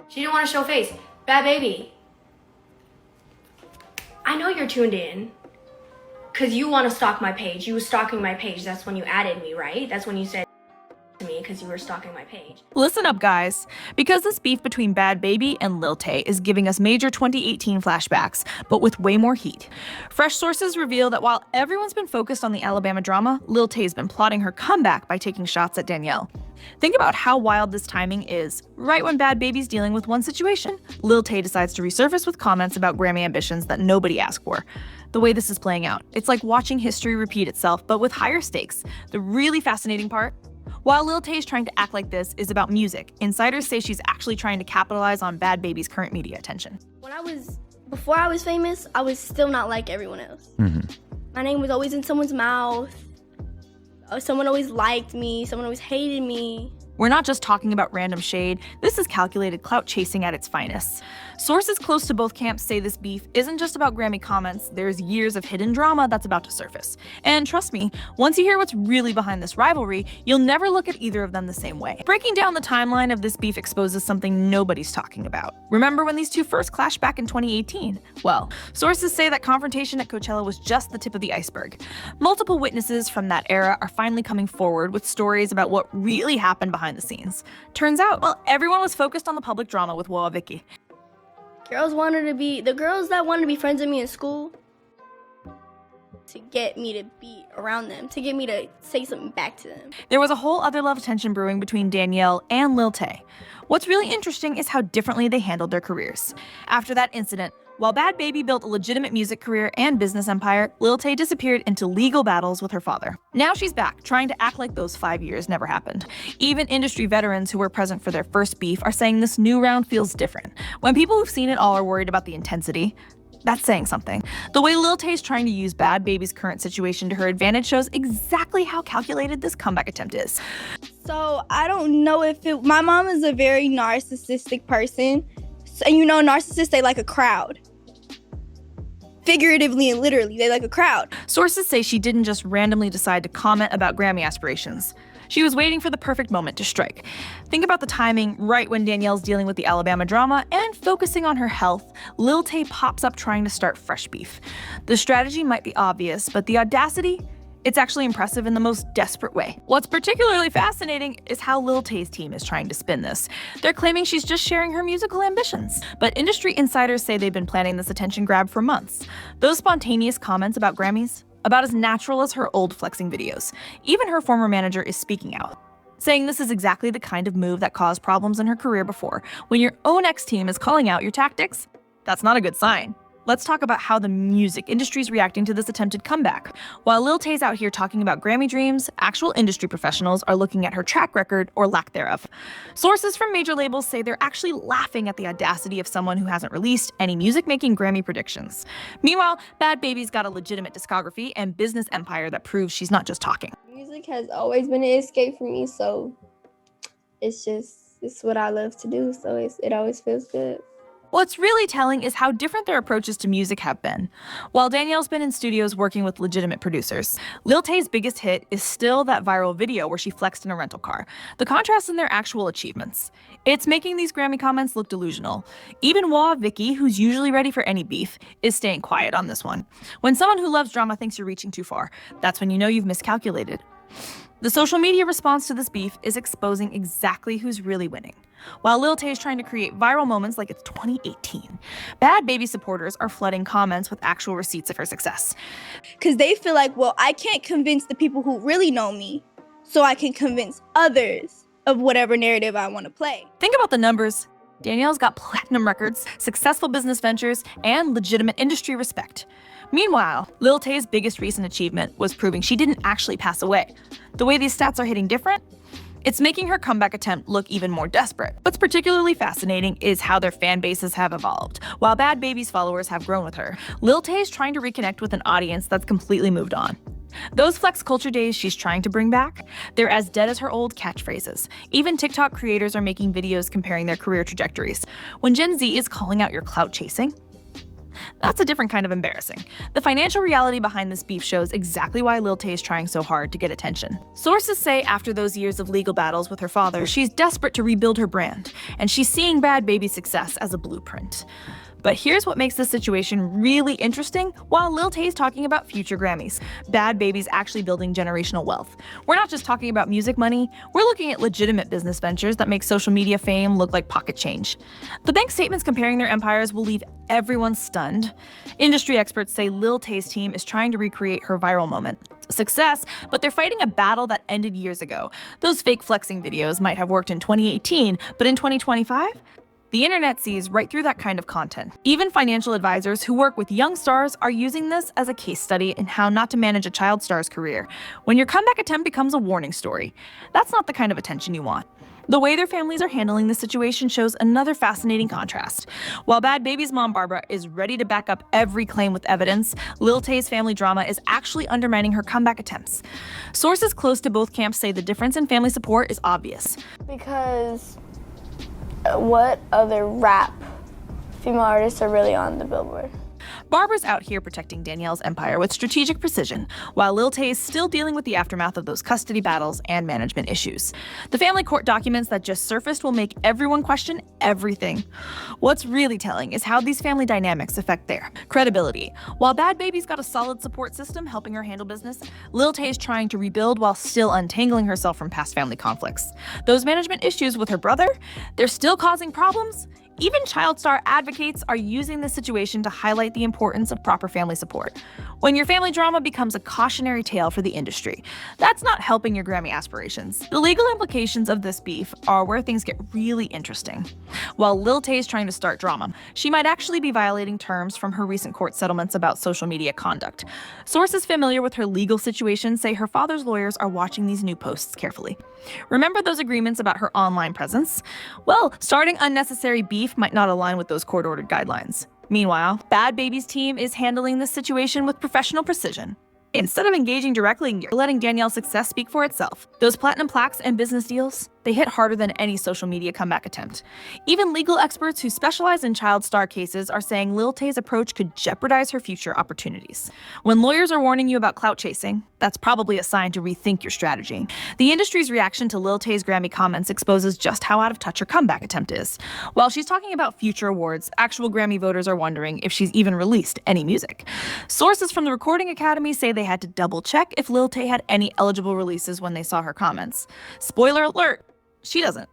She didn't want to show face. Bhad Bhabie. I know you're tuned in. Because you want to stalk my page. You were stalking my page. That's when you added me, right? That's when you said to me because you were stalking my page. Listen up, guys. Because this beef between Bhad Bhabie and Lil Tay is giving us major 2018 flashbacks, but with way more heat. Fresh sources reveal that while everyone's been focused on the Alabama drama, Lil Tay's been plotting her comeback by taking shots at Danielle. Think about how wild this timing is. Right when Bhad Bhabie's dealing with one situation, Lil Tay decides to resurface with comments about Grammy ambitions that nobody asked for. The way this is playing out, it's like watching history repeat itself, but with higher stakes. The really fascinating part? While Lil Tay's trying to act like this is about music, insiders say she's actually trying to capitalize on Bhad Bhabie's current media attention. Before I was famous, I was still not like everyone else. My name was always in someone's mouth. Someone always liked me, someone always hated me. We're not just talking about random shade, this is calculated clout chasing at its finest. Sources close to both camps say this beef isn't just about Grammy comments, there's years of hidden drama that's about to surface. And trust me, once you hear what's really behind this rivalry, you'll never look at either of them the same way. Breaking down the timeline of this beef exposes something nobody's talking about. Remember when these two first clashed back in 2018? Well, sources say that confrontation at Coachella was just the tip of the iceberg. Multiple witnesses from that era are finally coming forward with stories about what really happened behind the scenes. Turns out, well, everyone was focused on the public drama with Woah Vicki. The girls that wanted to be friends with me in school, to get me to be around them, to get me to say something back to them. There was a whole other love tension brewing between Danielle and Lil Tay. What's really interesting is how differently they handled their careers. After that incident, while Bhad Bhabie built a legitimate music career and business empire, Lil Tay disappeared into legal battles with her father. Now she's back, trying to act like those 5 years never happened. Even industry veterans who were present for their first beef are saying this new round feels different. When people who've seen it all are worried about the intensity, that's saying something. The way Lil Tay's trying to use Bhad Bhabie's current situation to her advantage shows exactly how calculated this comeback attempt is. So I don't know my mom is a very narcissistic person. And you know, narcissists, they like a crowd. Figuratively and literally, they like a crowd. Sources say she didn't just randomly decide to comment about Grammy aspirations. She was waiting for the perfect moment to strike. Think about the timing right when Danielle's dealing with the Alabama drama and focusing on her health, Lil Tay pops up trying to start fresh beef. The strategy might be obvious, but the audacity? It's actually impressive in the most desperate way. What's particularly fascinating is how Lil Tay's team is trying to spin this. They're claiming she's just sharing her musical ambitions. But industry insiders say they've been planning this attention grab for months. Those spontaneous comments about Grammys, about as natural as her old flexing videos. Even her former manager is speaking out, saying this is exactly the kind of move that caused problems in her career before. When your own ex-team is calling out your tactics, that's not a good sign. Let's talk about how the music industry is reacting to this attempted comeback. While Lil Tay's out here talking about Grammy dreams, actual industry professionals are looking at her track record or lack thereof. Sources from major labels say they're actually laughing at the audacity of someone who hasn't released any music-making Grammy predictions. Meanwhile, Bhad Bhabie's got a legitimate discography and business empire that proves she's not just talking. Music has always been an escape for me, so it's what I love to do, so it always feels good. What's really telling is how different their approaches to music have been. While Danielle's been in studios working with legitimate producers, Lil Tay's biggest hit is still that viral video where she flexed in a rental car. The contrast in their actual achievements. It's making these Grammy comments look delusional. Even Vicki, who's usually ready for any beef, is staying quiet on this one. When someone who loves drama thinks you're reaching too far, that's when you know you've miscalculated. The social media response to this beef is exposing exactly who's really winning. While Lil Tay is trying to create viral moments like it's 2018, Bhad Bhabie supporters are flooding comments with actual receipts of her success. Because they feel like, well, I can't convince the people who really know me, so I can convince others of whatever narrative I want to play. Think about the numbers. Danielle's got platinum records, successful business ventures, and legitimate industry respect. Meanwhile, Lil Tay's biggest recent achievement was proving she didn't actually pass away. The way these stats are hitting different, it's making her comeback attempt look even more desperate. What's particularly fascinating is how their fan bases have evolved. While Bhad Bhabie's followers have grown with her, Lil Tay is trying to reconnect with an audience that's completely moved on. Those flex culture days she's trying to bring back, they're as dead as her old catchphrases. Even TikTok creators are making videos comparing their career trajectories. When Gen Z is calling out your clout chasing, That's a different kind of embarrassing. The financial reality behind this beef shows exactly why Lil Tay is trying so hard to get attention. Sources say after those years of legal battles with her father, she's desperate to rebuild her brand, and she's seeing Bhad Bhabie's success as a blueprint. But here's what makes this situation really interesting. While Lil Tay's talking about future Grammys, Bhad Bhabie's actually building generational wealth. We're not just talking about music money, we're looking at legitimate business ventures that make social media fame look like pocket change. The bank statements comparing their empires will leave everyone stunned. Industry experts say Lil Tay's team is trying to recreate her viral moment. Success, but they're fighting a battle that ended years ago. Those fake flexing videos might have worked in 2018, but in 2025? The internet sees right through that kind of content. Even financial advisors who work with young stars are using this as a case study in how not to manage a child star's career. When your comeback attempt becomes a warning story, that's not the kind of attention you want. The way their families are handling this situation shows another fascinating contrast. While Bhad Bhabie's mom Barbara is ready to back up every claim with evidence, Lil Tay's family drama is actually undermining her comeback attempts. Sources close to both camps say the difference in family support is obvious. Because what other rap female artists are really on the Billboard? Barbara's out here protecting Danielle's empire with strategic precision, while Lil Tay is still dealing with the aftermath of those custody battles and management issues. The family court documents that just surfaced will make everyone question everything. What's really telling is how these family dynamics affect their credibility. While Bhad Bhabie's got a solid support system helping her handle business, Lil Tay is trying to rebuild while still untangling herself from past family conflicts. Those management issues with her brother, they're still causing problems. Even child star advocates are using this situation to highlight the importance of proper family support. When your family drama becomes a cautionary tale for the industry, that's not helping your Grammy aspirations. The legal implications of this beef are where things get really interesting. While Lil Tay is trying to start drama, she might actually be violating terms from her recent court settlements about social media conduct. Sources familiar with her legal situation say her father's lawyers are watching these new posts carefully. Remember those agreements about her online presence? Well, starting unnecessary beef might not align with those court-ordered guidelines. Meanwhile, Bhad Bhabie's team is handling this situation with professional precision. Instead of engaging directly, you're letting Danielle's success speak for itself. Those platinum plaques and business deals, they hit harder than any social media comeback attempt. Even legal experts who specialize in child star cases are saying Lil Tay's approach could jeopardize her future opportunities. When lawyers are warning you about clout chasing, that's probably a sign to rethink your strategy. The industry's reaction to Lil Tay's Grammy comments exposes just how out of touch her comeback attempt is. While she's talking about future awards, actual Grammy voters are wondering if she's even released any music. Sources from the Recording Academy say they had to double-check if Lil Tay had any eligible releases when they saw her comments. Spoiler alert, she doesn't.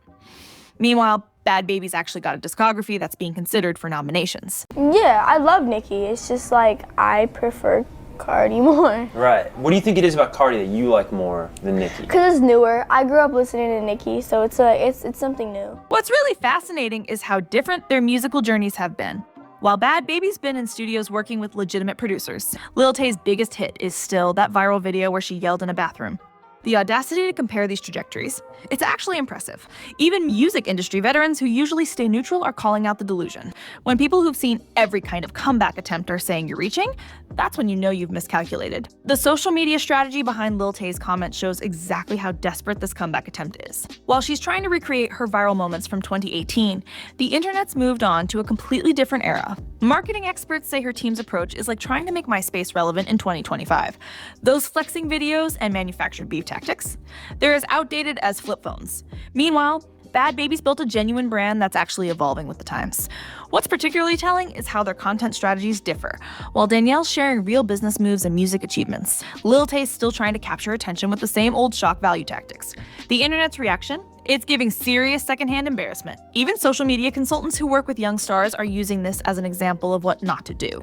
Meanwhile, Bhad Bhabie's actually got a discography that's being considered for nominations. Yeah, I love Nicki. It's just like I prefer Cardi more. Right. What do you think it is about Cardi that you like more than Nicki? Because it's newer. I grew up listening to Nicki, so it's something new. What's really fascinating is how different their musical journeys have been. While Bhad Bhabie's been in studios working with legitimate producers, Lil Tay's biggest hit is still that viral video where she yelled in a bathroom. The audacity to compare these trajectories, it's actually impressive. Even music industry veterans who usually stay neutral are calling out the delusion. When people who've seen every kind of comeback attempt are saying you're reaching, that's when you know you've miscalculated. The social media strategy behind Lil Tay's comment shows exactly how desperate this comeback attempt is. While she's trying to recreate her viral moments from 2018, the internet's moved on to a completely different era. Marketing experts say her team's approach is like trying to make MySpace relevant in 2025. Those flexing videos and manufactured beef tactics, they're as outdated as flip phones. Meanwhile, Bhad Bhabie's built a genuine brand that's actually evolving with the times. What's particularly telling is how their content strategies differ. While Danielle's sharing real business moves and music achievements, Lil Tay's still trying to capture attention with the same old shock value tactics. The internet's reaction? It's giving serious secondhand embarrassment. Even social media consultants who work with young stars are using this as an example of what not to do.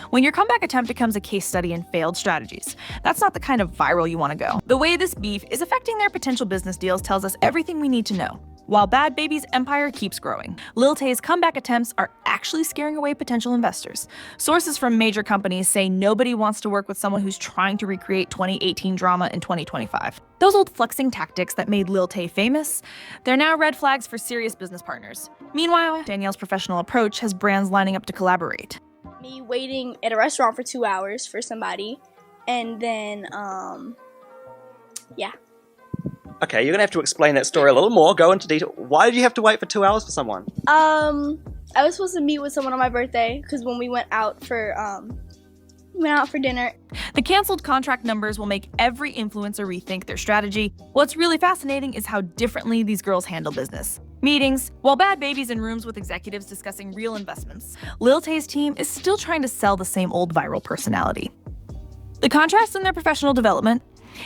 When your comeback attempt becomes a case study in failed strategies, that's not the kind of viral you want to go. The way this beef is affecting their potential business deals tells us everything we need to know. While Bhad Bhabie's empire keeps growing, Lil Tay's comeback attempts are actually scaring away potential investors. Sources from major companies say nobody wants to work with someone who's trying to recreate 2018 drama in 2025. Those old flexing tactics that made Lil Tay famous, they're now red flags for serious business partners. Meanwhile, Danielle's professional approach has brands lining up to collaborate. Me waiting at a restaurant for 2 hours for somebody, and then, yeah. Okay, you're gonna have to explain that story a little more. Go into detail. Why did you have to wait for 2 hours for someone? I was supposed to meet with someone on my birthday because when we went out for dinner. The canceled contract numbers will make every influencer rethink their strategy. What's really fascinating is how differently these girls handle business. Meetings. While Bhad Bhabie's in rooms with executives discussing real investments, Lil Tay's team is still trying to sell the same old viral personality. The contrast in their professional development.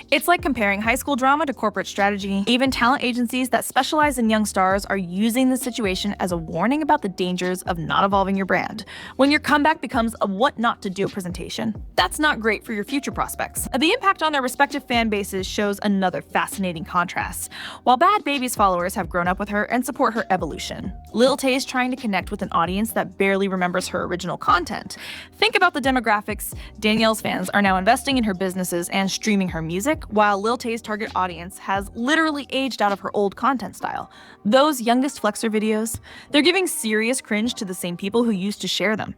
It's like comparing high school drama to corporate strategy. Even talent agencies that specialize in young stars are using the situation as a warning about the dangers of not evolving your brand. When your comeback becomes a what not to do presentation, that's not great for your future prospects. The impact on their respective fan bases shows another fascinating contrast. While Bhad Bhabie's followers have grown up with her and support her evolution, Lil Tay is trying to connect with an audience that barely remembers her original content. Think about the demographics. Danielle's fans are now investing in her businesses and streaming her music, while Lil Tay's target audience has literally aged out of her old content style. Those youngest flexer videos, they're giving serious cringe to the same people who used to share them.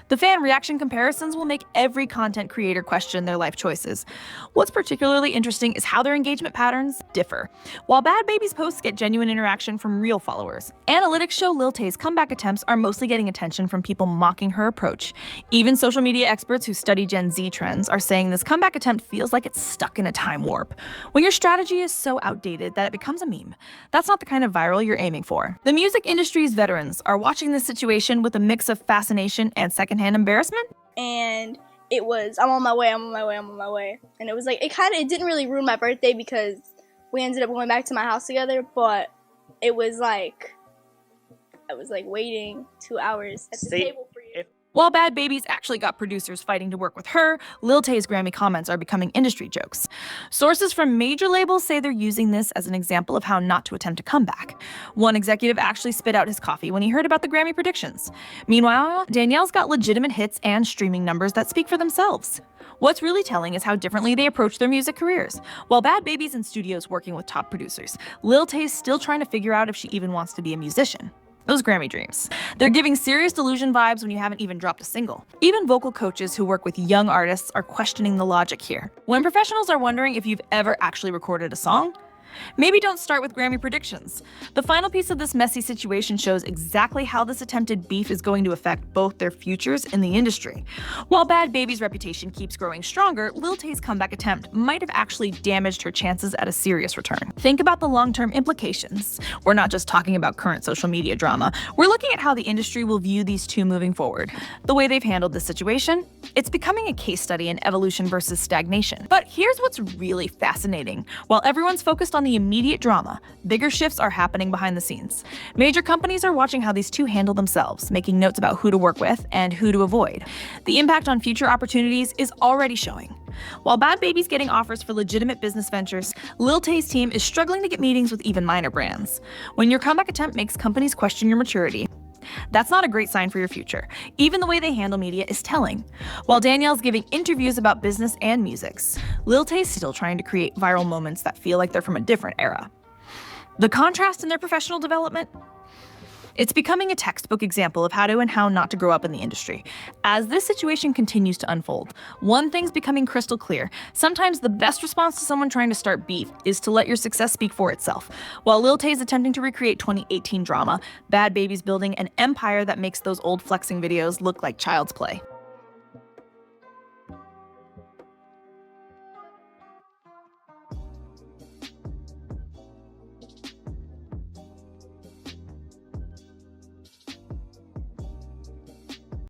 The fan reaction comparisons will make every content creator question their life choices. What's particularly interesting is how their engagement patterns differ. While Bhad Bhabie's posts get genuine interaction from real followers, analytics show Lil Tay's comeback attempts are mostly getting attention from people mocking her approach. Even social media experts who study Gen Z trends are saying this comeback attempt feels like it's stuck in a time warp. When your strategy is so outdated that it becomes a meme, that's not the kind of viral you're aiming for. The music industry's veterans are watching this situation with a mix of fascination and secondhand embarrassment. And it was, I'm on my way. And it was like, it didn't really ruin my birthday because we ended up going back to my house together, but it was like, I was like waiting 2 hours at the table for you. While Bhad Bhabie's actually got producers fighting to work with her, Lil Tay's Grammy comments are becoming industry jokes. Sources from major labels say they're using this as an example of how not to attempt a comeback. One executive actually spit out his coffee when he heard about the Grammy predictions. Meanwhile, Danielle's got legitimate hits and streaming numbers that speak for themselves. What's really telling is how differently they approach their music careers. While Bhad Bhabie's in studios working with top producers, Lil Tay's still trying to figure out if she even wants to be a musician. Those Grammy dreams. They're giving serious delusion vibes when you haven't even dropped a single. Even vocal coaches who work with young artists are questioning the logic here. When professionals are wondering if you've ever actually recorded a song, maybe don't start with Grammy predictions. The final piece of this messy situation shows exactly how this attempted beef is going to affect both their futures in the industry. While Bhad Bhabie's reputation keeps growing stronger, Lil Tay's comeback attempt might have actually damaged her chances at a serious return. Think about the long-term implications. We're not just talking about current social media drama. We're looking at how the industry will view these two moving forward. The way they've handled this situation, it's becoming a case study in evolution versus stagnation. But here's what's really fascinating. While everyone's focused on the immediate drama, bigger shifts are happening behind the scenes. Major companies are watching how these two handle themselves, making notes about who to work with and who to avoid. The impact on future opportunities is already showing. While Bhad Bhabie's getting offers for legitimate business ventures, Lil Tay's team is struggling to get meetings with even minor brands. When your comeback attempt makes companies question your maturity, that's not a great sign for your future. Even the way they handle media is telling. While Danielle's giving interviews about business and musics, Lil Tay's still trying to create viral moments that feel like they're from a different era. The contrast in their professional development? It's becoming a textbook example of how to and how not to grow up in the industry. As this situation continues to unfold, one thing's becoming crystal clear. Sometimes the best response to someone trying to start beef is to let your success speak for itself. While Lil Tay's attempting to recreate 2018 drama, Bhad Bhabie's building an empire that makes those old flexing videos look like child's play.